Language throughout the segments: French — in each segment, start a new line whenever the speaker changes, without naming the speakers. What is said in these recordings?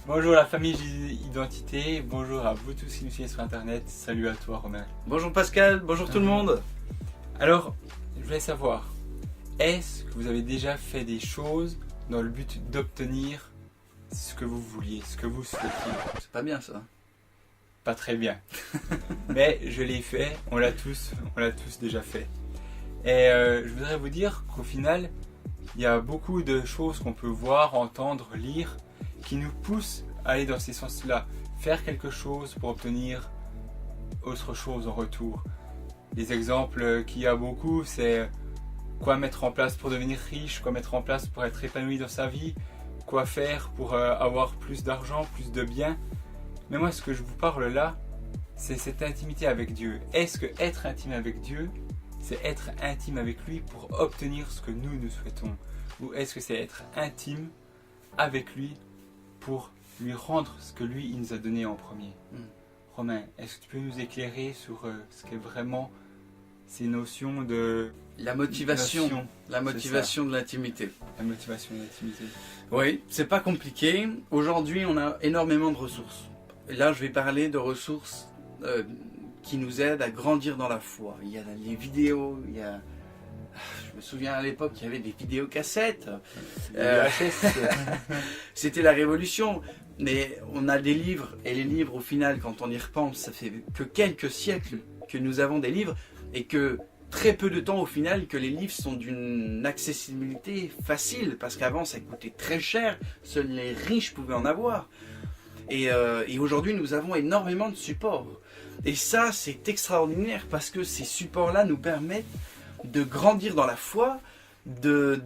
Bonjour la famille Identité, bonjour à vous tous qui nous suivez sur internet, salut à toi Romain.
Bonjour Pascal, bonjour tout le monde.
Alors, je voulais savoir, est-ce que vous avez déjà fait des choses dans le but d'obtenir ce que vous vouliez, ce que vous souhaitiez?
C'est pas bien ça.
Pas très bien, mais je l'ai fait, on l'a tous déjà fait. Et je voudrais vous dire qu'au final, il y a beaucoup de choses qu'on peut voir, entendre, lire, qui nous poussent à aller dans ces sens-là, faire quelque chose pour obtenir autre chose en retour. Les exemples qu'il y a beaucoup, c'est quoi mettre en place pour devenir riche, quoi mettre en place pour être épanoui dans sa vie, quoi faire pour avoir plus d'argent, plus de biens. Mais moi, ce que je vous parle là, c'est cette intimité avec Dieu. Est-ce que être intime avec Dieu, c'est être intime avec lui pour obtenir ce que nous souhaitons? Ou est-ce que c'est être intime avec lui pour lui rendre ce que lui il nous a donné en premier? Romain, est-ce que tu peux nous éclairer sur ce qu'est vraiment ces notions de...
La motivation de l'intimité.
La motivation de l'intimité.
Oui, c'est pas compliqué. Aujourd'hui, on a énormément de ressources. Et là, je vais parler de ressources qui nous aident à grandir dans la foi. Il y a les vidéos, il y a... Je me souviens à l'époque, il y avait des vidéocassettes. C'était la révolution. Mais on a des livres, et les livres, au final, quand on y repense, ça fait que quelques siècles que nous avons des livres, et que très peu de temps, au final, que les livres sont d'une accessibilité facile, parce qu'avant, ça coûtait très cher, seuls les riches pouvaient en avoir. Et aujourd'hui, nous avons énormément de supports. Et ça, c'est extraordinaire, parce que ces supports-là nous permettent de grandir dans la foi, de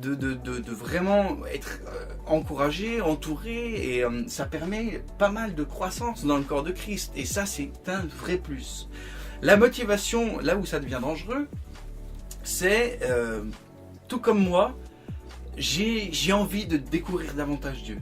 vraiment être encouragé, entouré, et ça permet pas mal de croissance dans le corps de Christ. Et ça, c'est un vrai plus. La motivation, là où ça devient dangereux, c'est, tout comme moi, j'ai envie de découvrir davantage Dieu.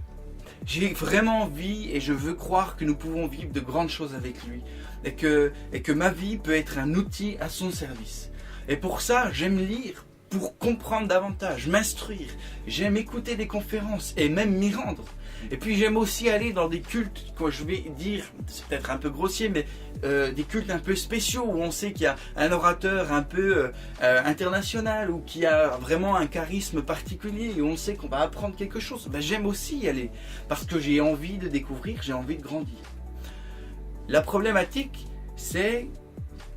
J'ai vraiment envie et je veux croire que nous pouvons vivre de grandes choses avec lui et que ma vie peut être un outil à son service. Et pour ça, j'aime lire pour comprendre davantage, m'instruire. J'aime écouter des conférences et même m'y rendre. Et puis j'aime aussi aller dans des cultes, quoi, je vais dire, c'est peut-être un peu grossier, mais des cultes un peu spéciaux où on sait qu'il y a un orateur un peu international ou qui a vraiment un charisme particulier et on sait qu'on va apprendre quelque chose. Ben, j'aime aussi y aller parce que j'ai envie de découvrir, j'ai envie de grandir. La problématique, c'est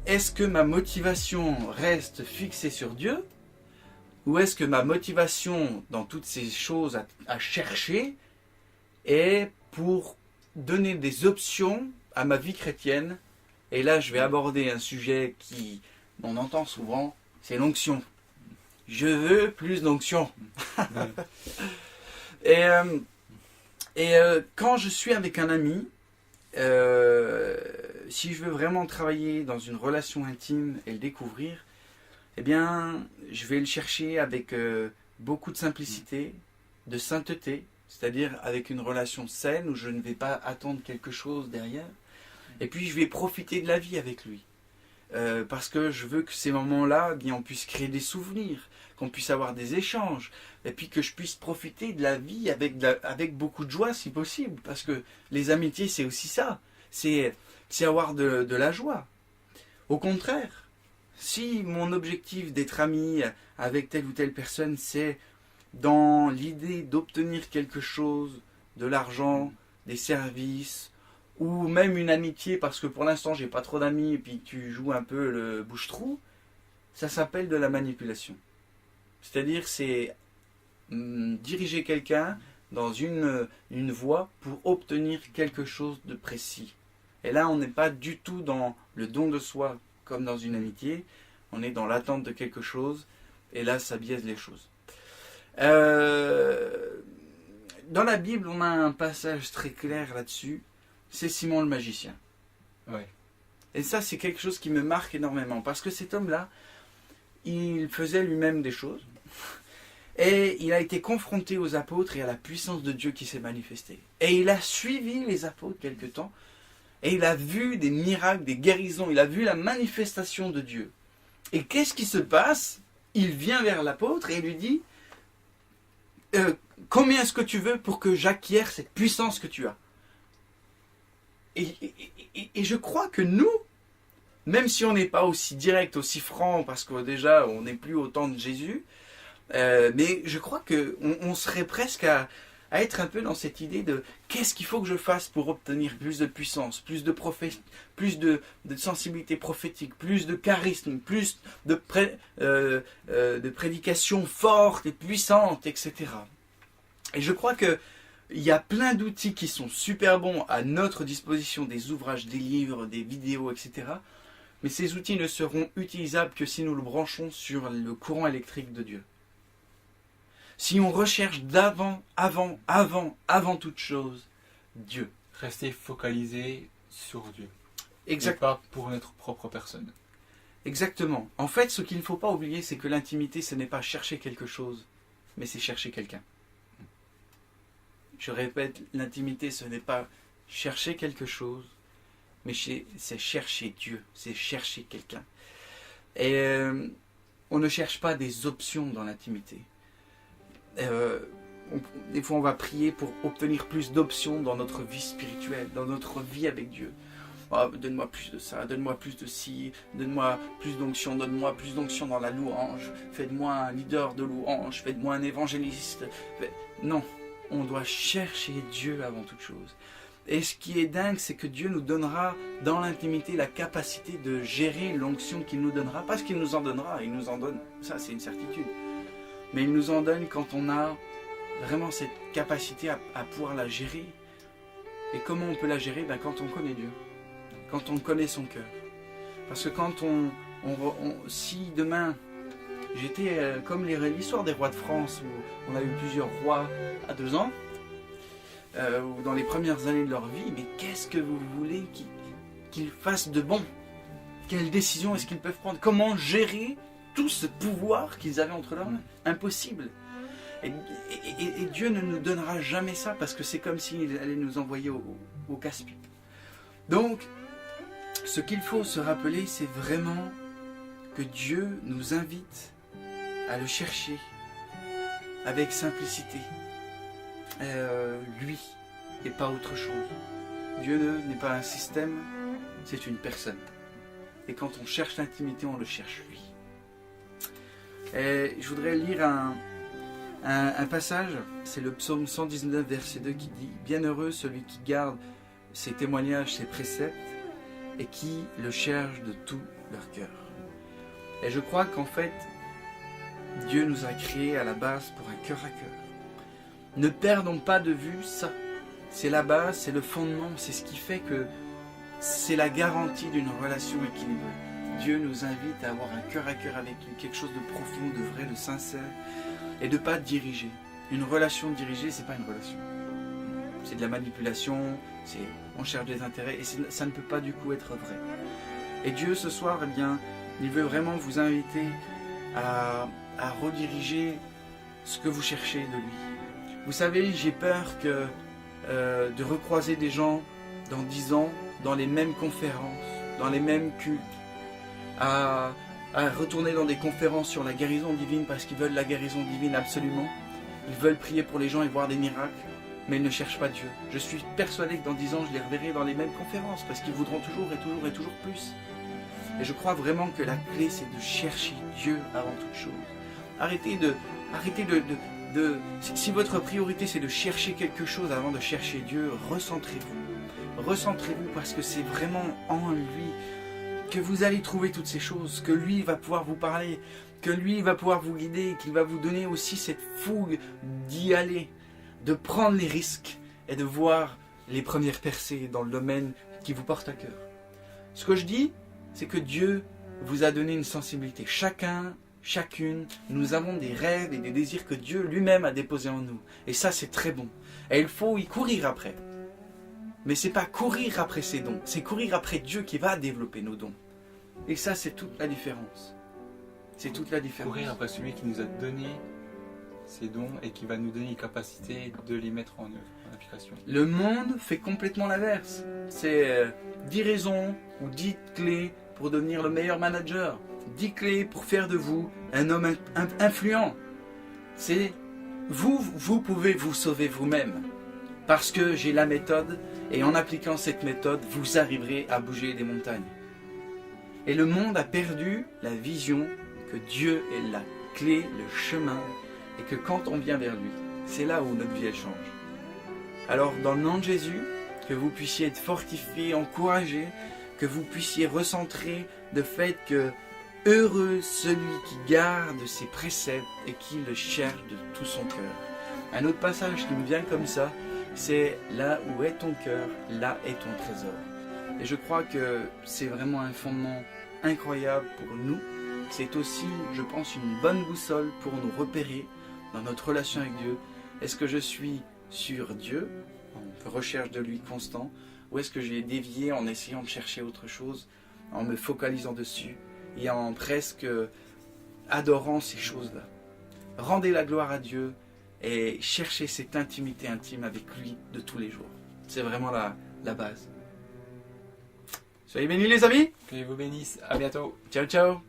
est-ce que ma motivation reste fixée sur Dieu ou est-ce que ma motivation dans toutes ces choses à chercher est pour donner des options à ma vie chrétienne? Et là, je vais aborder un sujet on entend souvent, c'est l'onction. Je veux plus d'onction. et quand je suis avec un ami, si je veux vraiment travailler dans une relation intime et le découvrir, eh bien, je vais le chercher avec beaucoup de simplicité, de sainteté, c'est-à-dire avec une relation saine où je ne vais pas attendre quelque chose derrière. Et puis, je vais profiter de la vie avec lui. Parce que je veux que ces moments-là, bien, on puisse créer des souvenirs, qu'on puisse avoir des échanges, et puis que je puisse profiter de la vie avec beaucoup de joie si possible. Parce que les amitiés, c'est aussi ça. C'est avoir de la joie. Au contraire, si mon objectif d'être ami avec telle ou telle personne, c'est dans l'idée d'obtenir quelque chose, de l'argent, des services, ou même une amitié, parce que pour l'instant j'ai pas trop d'amis, et puis tu joues un peu le bouche-trou, ça s'appelle de la manipulation. C'est-à-dire c'est diriger quelqu'un dans une voie pour obtenir quelque chose de précis. Et là on n'est pas du tout dans le don de soi comme dans une amitié, on est dans l'attente de quelque chose, et là ça biaise les choses. Dans la Bible on a un passage très clair là-dessus, c'est Simon le magicien.
Ouais.
Et ça, c'est quelque chose qui me marque énormément. Parce que cet homme-là, il faisait lui-même des choses. Et il a été confronté aux apôtres et à la puissance de Dieu qui s'est manifestée. Et il a suivi les apôtres quelque temps. Et il a vu des miracles, des guérisons. Il a vu la manifestation de Dieu. Et qu'est-ce qui se passe? Il vient vers l'apôtre et il lui dit combien est-ce que tu veux pour que j'acquière cette puissance que tu as? Et je crois que nous, même si on n'est pas aussi direct, aussi franc, parce que déjà on n'est plus au temps de Jésus, mais je crois qu'on serait presque à être un peu dans cette idée de qu'est-ce qu'il faut que je fasse pour obtenir plus de puissance, plus de sensibilité prophétique, plus de charisme, plus de prédication forte et puissante, etc. Et je crois que il y a plein d'outils qui sont super bons à notre disposition, des ouvrages, des livres, des vidéos, etc. Mais ces outils ne seront utilisables que si nous le branchons sur le courant électrique de Dieu. Si on recherche avant toute chose, Dieu.
Rester focalisé sur Dieu.
Exact.
Et pas pour notre propre personne.
Exactement. En fait, ce qu'il ne faut pas oublier, c'est que l'intimité, ce n'est pas chercher quelque chose, mais c'est chercher quelqu'un. Je répète, l'intimité, ce n'est pas chercher quelque chose, mais c'est chercher Dieu, c'est chercher quelqu'un. Et on ne cherche pas des options dans l'intimité. Des fois, on va prier pour obtenir plus d'options dans notre vie spirituelle, dans notre vie avec Dieu. Oh, donne-moi plus de ça, donne-moi plus de ci, donne-moi plus d'onction dans la louange, fais-moi un leader de louange, fais-moi un évangéliste. Non, on doit chercher Dieu avant toute chose. Et ce qui est dingue, c'est que Dieu nous donnera dans l'intimité la capacité de gérer l'onction qu'il nous donnera. Parce qu'il nous en donnera, il nous en donne, ça c'est une certitude. Mais il nous en donne quand on a vraiment cette capacité à pouvoir la gérer. Et comment on peut la gérer? Quand on connaît Dieu, quand on connaît son cœur. Parce que quand si demain, j'étais comme l'histoire des rois de France, où on a eu plusieurs rois à 2 ans, ou dans les premières années de leur vie, mais qu'est-ce que vous voulez qu'ils fassent de bon? Quelles décisions est-ce qu'ils peuvent prendre? Comment gérer tout ce pouvoir qu'ils avaient entre leurs mains? Impossible. Et Dieu ne nous donnera jamais ça, parce que c'est comme s'il allait nous envoyer au casse-pipe. Donc, ce qu'il faut se rappeler, c'est vraiment que Dieu nous invite à le chercher avec simplicité. Lui et pas autre chose. Dieu n'est pas un système, c'est une personne. Et quand on cherche l'intimité, on le cherche lui. Et je voudrais lire un passage, c'est le psaume 119, verset 2 qui dit « Bienheureux celui qui garde ses témoignages, ses préceptes, et qui le cherche de tout leur cœur. » Et je crois qu'en fait, Dieu nous a créés à la base pour un cœur à cœur. Ne perdons pas de vue ça. C'est la base, c'est le fondement, c'est ce qui fait que c'est la garantie d'une relation équilibrée. Dieu nous invite à avoir un cœur à cœur avec lui, quelque chose de profond, de vrai, de sincère, et de ne pas diriger. Une relation dirigée, c'est pas une relation. C'est de la manipulation, on cherche des intérêts, et ça ne peut pas du coup être vrai. Et Dieu, ce soir, eh bien, il veut vraiment vous inviter à rediriger ce que vous cherchez de lui. Vous savez, j'ai peur de recroiser des gens dans 10 ans, dans les mêmes conférences, dans les mêmes cultes, à retourner dans des conférences sur la guérison divine parce qu'ils veulent la guérison divine absolument. Ils veulent prier pour les gens et voir des miracles, mais ils ne cherchent pas Dieu. Je suis persuadé que dans 10 ans, je les reverrai dans les mêmes conférences parce qu'ils voudront toujours et toujours et toujours plus. Et je crois vraiment que la clé, c'est de chercher Dieu avant toute chose. Arrêtez de si votre priorité c'est de chercher quelque chose avant de chercher Dieu, recentrez-vous. Recentrez-vous parce que c'est vraiment en lui que vous allez trouver toutes ces choses, que lui va pouvoir vous parler, que lui va pouvoir vous guider, qu'il va vous donner aussi cette fougue d'y aller, de prendre les risques et de voir les premières percées dans le domaine qui vous porte à cœur. Ce que je dis, c'est que Dieu vous a donné une sensibilité. Chacune, nous avons des rêves et des désirs que Dieu lui-même a déposés en nous. Et ça, c'est très bon. Et il faut y courir après. Mais c'est pas courir après ses dons, c'est courir après Dieu qui va développer nos dons. Et ça, c'est toute la différence. C'est toute la différence.
Courir après celui qui nous a donné ces dons et qui va nous donner les capacités de les mettre en œuvre, en application.
Le monde fait complètement l'inverse. C'est 10 raisons ou 10 clés pour devenir le meilleur manager. 10 clés pour faire de vous un homme influent. C'est vous pouvez vous sauver vous-même. Parce que j'ai la méthode, et en appliquant cette méthode, vous arriverez à bouger des montagnes. Et le monde a perdu la vision que Dieu est la clé, le chemin, et que quand on vient vers lui, c'est là où notre vie elle change. Alors dans le nom de Jésus, que vous puissiez être fortifiés, encouragés, que vous puissiez recentrer le fait que heureux celui qui garde ses préceptes et qui le cherche de tout son cœur. Un autre passage qui me vient comme ça, c'est là où est ton cœur, là est ton trésor. Et je crois que c'est vraiment un fondement incroyable pour nous. C'est aussi, je pense, une bonne boussole pour nous repérer dans notre relation avec Dieu. Est-ce que je suis sur Dieu, en recherche de lui constant, ou est-ce que j'ai dévié en essayant de chercher autre chose, en me focalisant dessus et en presque adorant ces choses-là. Rendez la gloire à Dieu et cherchez cette intimité intime avec lui de tous les jours. C'est vraiment la base. Soyez bénis les amis.
Que Dieu vous bénisse. À bientôt.
Ciao ciao.